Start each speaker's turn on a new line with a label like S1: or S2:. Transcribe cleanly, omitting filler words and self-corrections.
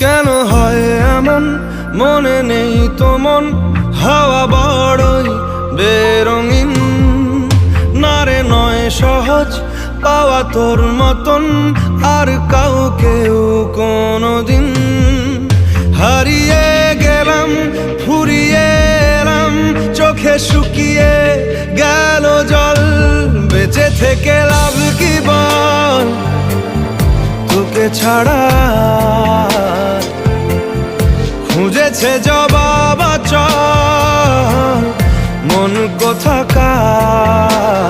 S1: কেন হয় এমন, মনে নেই তো মন, হাওয়া বড়ই বেরঙিন। না রে নয় সহজ পাওয়া তোর মতন আর কাউকেও কোনোদিন। হারিয়ে গেলাম ফুরিয়ে এলাম, চোখে শুকিয়ে গেল জল। বেঁচে থেকে লাভ কি বল, তোকে ছাড়া খুঁজেছে জবাব চল মন কোথাকার।